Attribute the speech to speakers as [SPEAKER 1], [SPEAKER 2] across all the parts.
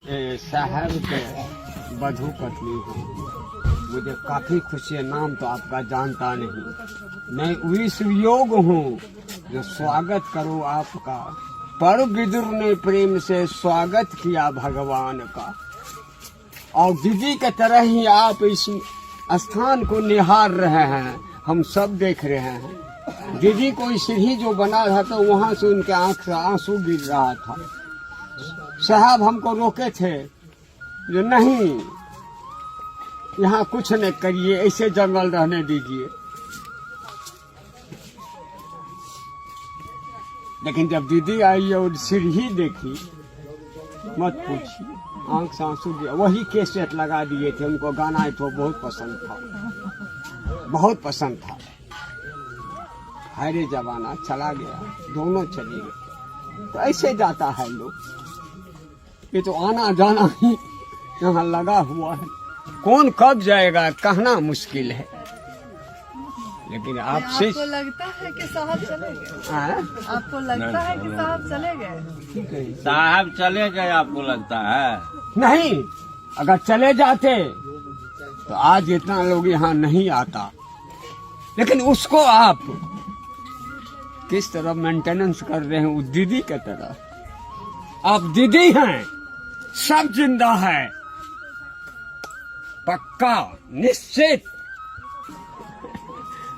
[SPEAKER 1] साहब के बधू पत्नी हूँ। मुझे काफी खुशी है। नाम तो आपका जानता नहीं। मैं उस योग हूँ जो स्वागत करूँ आपका। पर विदुर ने प्रेम से स्वागत किया भगवान का। और दीदी के तरह ही आप इस स्थान को निहार रहे हैं, हम सब देख रहे हैं। दीदी कोई सीढ़ी जो बना रहा था वहां से उनके आंख से आंसू गिर रहा था। साहब हमको रोके थे जो नहीं, यहाँ कुछ नहीं करिए, ऐसे जंगल रहने दीजिए। लेकिन जब दीदी आई और सीढ़ी देखी, मत पूछिए, आंख से आंसू गया। वही कैसेट लगा दिए थे, उनको गाना तो बहुत पसंद था, बहुत पसंद था। हरे जमाना चला गया, दोनों चले गए। तो ऐसे जाता है लोग। ये तो आना जाना ही यहाँ लगा हुआ है। कौन कब जाएगा कहना मुश्किल है। लेकिन आपसे
[SPEAKER 2] आपको लगता है कि साहब चले गए? आपको लगता है कि साहब चले गए?
[SPEAKER 3] साहब चले गए आपको लगता है?
[SPEAKER 1] नहीं, अगर चले जाते तो आज इतना लोग यहाँ नहीं आता। लेकिन उसको आप किस तरह मेंटेनेंस कर रहे हैं, उस दीदी की तरह। आप दीदी हैं, सब जिंदा है, पक्का निश्चित।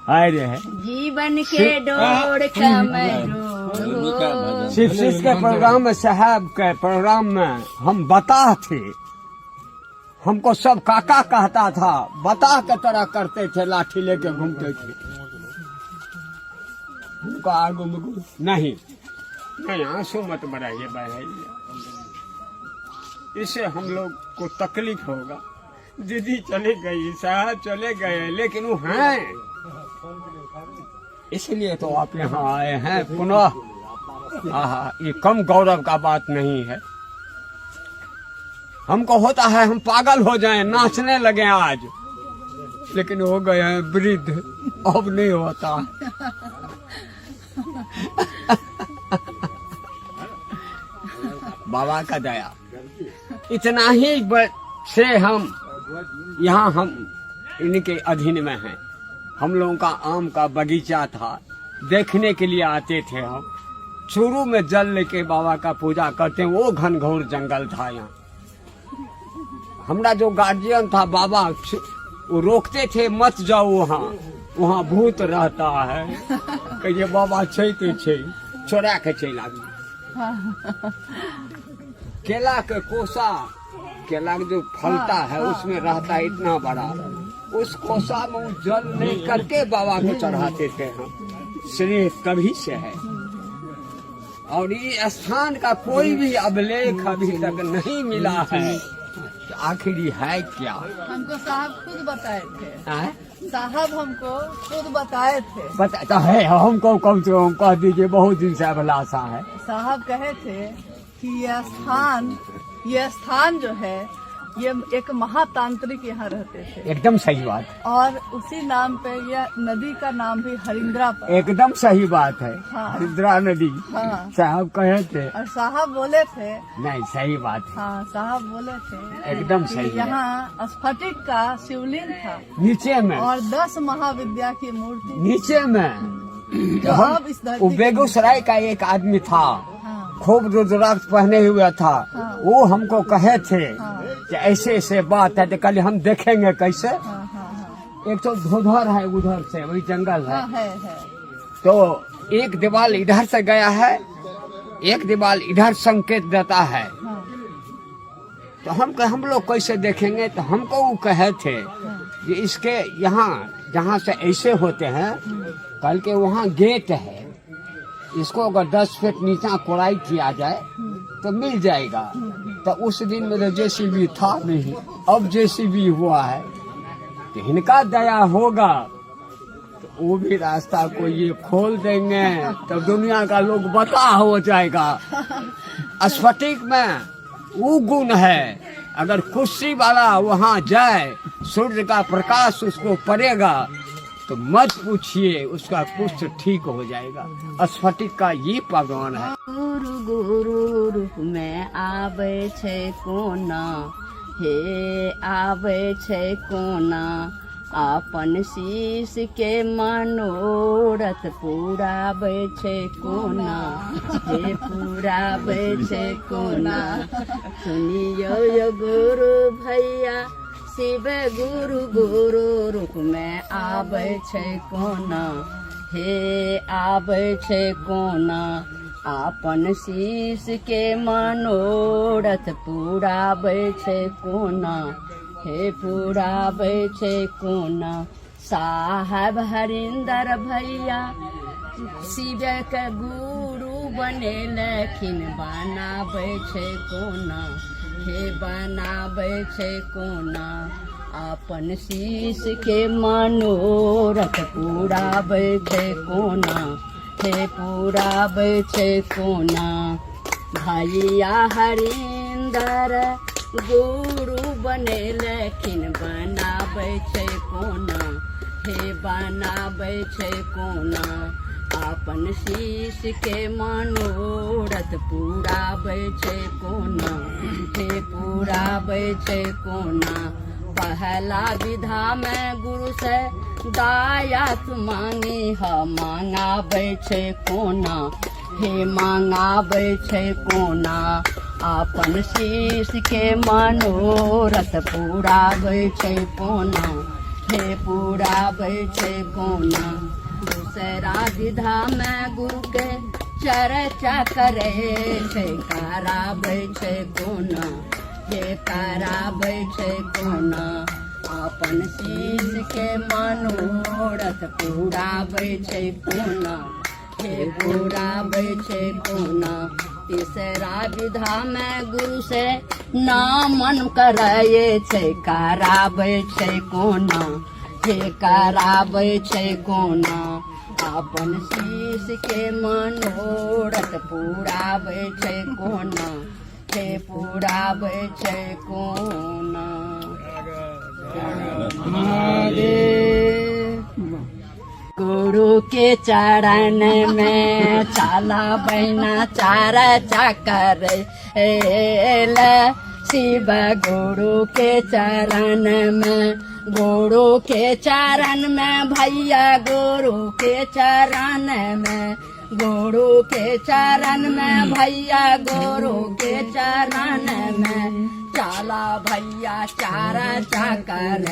[SPEAKER 1] अरे है
[SPEAKER 2] जीवन के डोर
[SPEAKER 1] शिव के प्रोग्राम में, साहब के प्रोग्राम में हम बता थे। हमको सब काका कहता था, बता के तरह करते थे, लाठी लेके घूमते थे। उनका आगू नहीं नहीं, आंसू मत बढ़ाइए बहैया, इससे हम लोग को तकलीफ होगा। दीदी चले गई, साहब चले गए, लेकिन वो हैं, इसलिए तो आप यहाँ आए हैं पुनः। ये कम गौरव का बात नहीं है। हमको होता है हम पागल हो जाएं, नाचने लगे आज, लेकिन हो गए हैं वृद्ध, अब नहीं होता। बाबा का दया, इतना ही से हम यहाँ हम इनके अधीन में हैं। हम लोगों का आम का बगीचा था, देखने के लिए आते थे हम। शुरू में जल लेके बाबा का पूजा करते हैं, वो घनघोर जंगल था यहाँ। हमारा जो गार्जियन था बाबा, वो रोकते थे मत जाओ वहाँ, वहाँ भूत रहता है। कहिए बाबा छे छोड़ा के चला। केला के कोसा, केला जो फलता है उसमें रहता है इतना बड़ा, उस कोसा में वो जल नहीं करके बाबा को चढ़ाते थे हम। श्रेय कभी से है। और ये स्थान का कोई भी अभिलेख अभी तक नहीं मिला है। तो आखिर है क्या?
[SPEAKER 2] हमको साहब खुद बताए थे।
[SPEAKER 1] है?
[SPEAKER 2] साहब हमको खुद बताए थे।
[SPEAKER 1] बताता है, हमको कम से कम कह दीजिए, बहुत दिन से अभिलाषा है।
[SPEAKER 2] साहब कहे थे कि यह स्थान जो है, ये एक महातांत्रिक यहाँ रहते थे।
[SPEAKER 1] एकदम सही बात।
[SPEAKER 2] और उसी नाम पे यह नदी का नाम भी हरिंद्रा पर।
[SPEAKER 1] एकदम सही बात है।
[SPEAKER 2] हाँ।
[SPEAKER 1] हरिद्रा नदी।
[SPEAKER 2] हाँ।
[SPEAKER 1] साहब कहे थे।
[SPEAKER 2] और साहब बोले थे।
[SPEAKER 1] नहीं, सही बात है।
[SPEAKER 2] हाँ, साहब बोले थे
[SPEAKER 1] एकदम
[SPEAKER 2] कि
[SPEAKER 1] सही है।
[SPEAKER 2] यहाँ स्फटिक का शिवलिंग था
[SPEAKER 1] नीचे में,
[SPEAKER 2] और 10 महाविद्या की मूर्ति
[SPEAKER 1] नीचे में।
[SPEAKER 2] जो अब इस
[SPEAKER 1] वो
[SPEAKER 2] धरती
[SPEAKER 1] बेगूसराय का एक आदमी था,
[SPEAKER 2] हाँ,
[SPEAKER 1] खूब रुद्राक्ष पहने हुए था।
[SPEAKER 2] हाँ।
[SPEAKER 1] वो हमको कहे थे
[SPEAKER 2] हाँ,
[SPEAKER 1] कि ऐसे ऐसे बात है, तो कल हम देखेंगे कैसे।
[SPEAKER 2] हाँ, हाँ, हाँ,
[SPEAKER 1] एक तो धोधर है उधर से, वही जंगल है।
[SPEAKER 2] हाँ, है।
[SPEAKER 1] तो एक दीवार इधर से गया है, एक दीवार इधर संकेत देता है।
[SPEAKER 2] हाँ,
[SPEAKER 1] तो हम लोग कैसे देखेंगे? तो हमको वो कहे थे कि इसके यहाँ जहाँ से ऐसे होते हैं, कल के वहाँ गेट है, इसको अगर 10 फीट नीचा कोड़ाई किया जाए तो मिल जाएगा। तो उस दिन में तो जेसीबी था नहीं, अब जेसीबी हुआ है। तो इनका दया होगा तो वो भी रास्ता को ये खोल देंगे, तब दुनिया का लोग बता हो जाएगा। स्फटिक में वो गुण है, अगर कुर्सी वाला वहाँ जाए, सूर्य का प्रकाश उसको पड़ेगा तो मत पूछिए, उसका कुछ ठीक हो जाएगा। स्फटिक का ये पकवान है।
[SPEAKER 4] गुरु गुरु रूप में आवे छे कोना, हे आवे छे कोना, आपन शीश के मनोरथ पुरावे छे कोना, हे पुरावे छे कोना। सुनियो यो गुरु भैया, शिव गुरु गुरु रूप में आवे छे कोना, हे आवे छे कोना, आपन शीश के मनोरथ पुरावे छे कोना, हे पुरावे छे कोना। साहब हरिंदर भैया शिव के गुरु बने लखिन, बनावे छे कोना, हे बनावे छे कोना, आपन शीश के मनोरथ पुरावे छे कोना, हे पुरावे छे कोना। भैया हरिंदर गुरु बने लखिन, बनावे छे कोना, हे बनावे छे कोना, आपन शीश के मनोरथ पुरावे छे कोना, हे पुरावे छे कोना। पहला विधा में गुरु से दायात मांगी, ह मांगावे छे कोना, हे मांगावे छे कोना, आपन शीश के मनोरथ पुरावे छे कोना, हे पुरावे छे कोना। दूसरा विधा में गुरु के चर्चा करे छे, करावे छे कोना, हे करावे छे कोना, आपन शीश के मनोरथ पुरावे छे कोना, हे पुरावे छे कोना। तीसरा विधा में गुरु से नामन कराये छे, करावे छे कोना, हे करावे छे कोना, आपन शीश के मनोरथ पुरावे छे कोना, हे पुरावे छे कोना। गुरु के चरण में चाला बहना चार चकर, शिव गुरु के चरण में, गुरु के चरण में भैया, गुरु के चरण में, गुरु के चरण में भैया, गुरु के चरण में, चाला भैया चार चकर,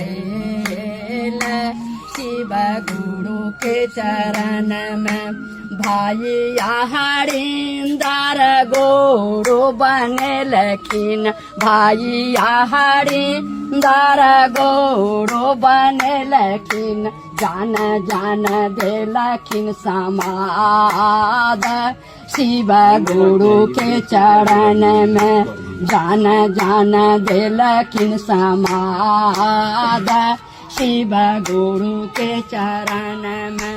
[SPEAKER 4] शिव गुरु के चरण में। भैया हरिंदर गुरु बने लखिन, भैया हरिंदर गुरु बने लखिन, जान जान दे लखिन समाद, शिव गुरु के चरण में, जान जान दे लखिन समाद, शिव गुरु के चरण में।